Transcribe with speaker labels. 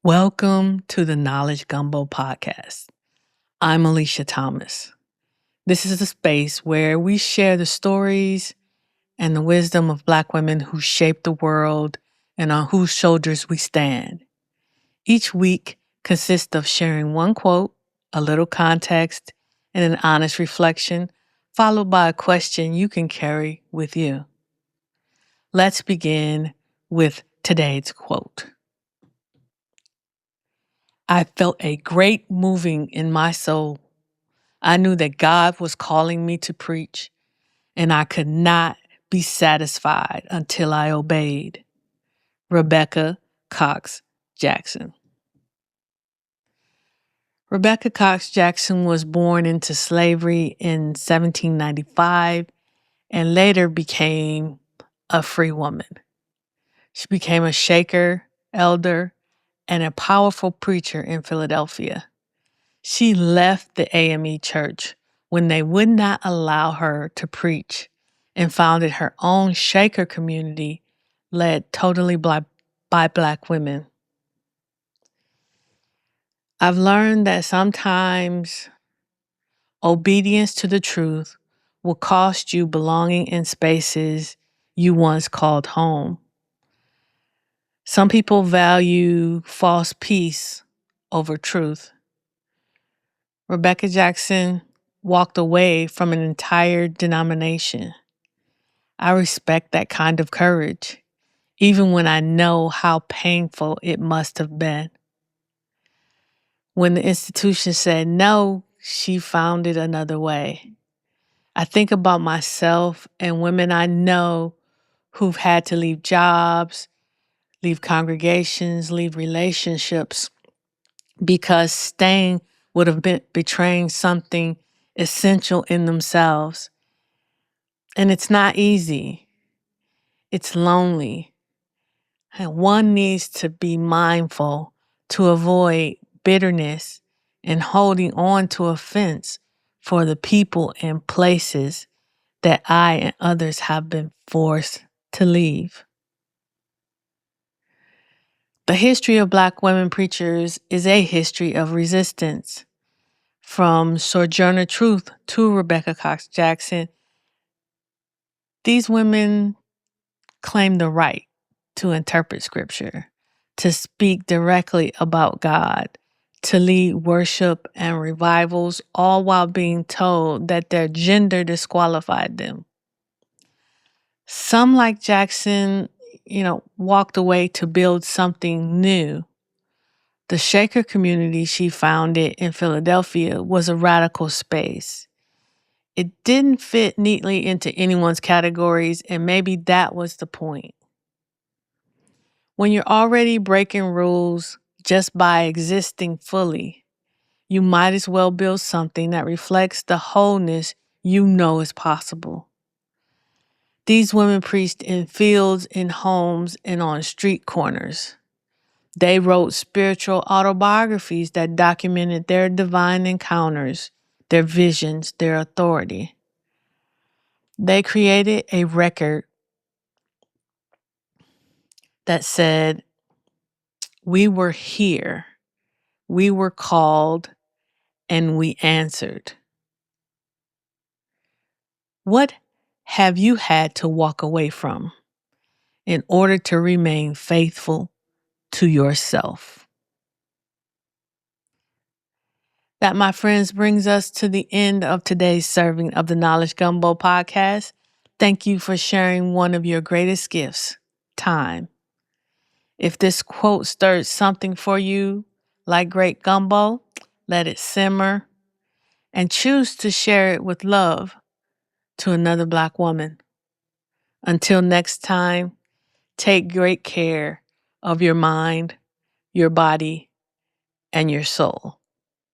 Speaker 1: Welcome to the Knowledge Gumbo podcast. I'm Alicia Thomas. This is a space where we share the stories and the wisdom of Black women who shaped the world and on whose shoulders we stand. Each week consists of sharing one quote, a little context, and an honest reflection, followed by a question you can carry with you. Let's begin with today's quote. I felt a great moving in my soul. I knew that God was calling me to preach, and I could not be satisfied until I obeyed. Rebecca Cox Jackson. Rebecca Cox Jackson was born into slavery in 1795 and later became a free woman. She became a Shaker, elder, and a powerful preacher in Philadelphia. She left the AME church when they would not allow her to preach and founded her own Shaker community led totally by Black women. I've learned that sometimes obedience to the truth will cost you belonging in spaces you once called home. Some people value false peace over truth. Rebecca Jackson walked away from an entire denomination. I respect that kind of courage, even when I know how painful it must have been. When the institution said no, she founded another way. I think about myself and women I know who've had to leave jobs, leave congregations, leave relationships because staying would have been betraying something essential in themselves. And it's not easy. It's lonely. And one needs to be mindful to avoid bitterness and holding on to offense for the people and places that I and others have been forced to leave. The history of Black women preachers is a history of resistance. From Sojourner Truth to Rebecca Cox Jackson, these women claim the right to interpret scripture, to speak directly about God, to lead worship and revivals, all while being told that their gender disqualified them. Some, like Jackson, walked away to build something new. The Shaker community she founded in Philadelphia was a radical space. It didn't fit neatly into anyone's categories, and maybe that was the point. When you're already breaking rules just by existing fully, you might as well build something that reflects the wholeness you know is possible. These women preached in fields, in homes, and on street corners. They wrote spiritual autobiographies that documented their divine encounters, their visions, their authority. They created a record that said, "We were here, we were called, and we answered." What have you had to walk away from in order to remain faithful to yourself? That, my friends, brings us to the end of today's serving of the Knowledge Gumbo podcast. Thank you for sharing one of your greatest gifts, time. If this quote stirred something for you, like great gumbo, let it simmer and choose to share it with love to another Black woman. Until next time, take great care of your mind, your body, and your soul.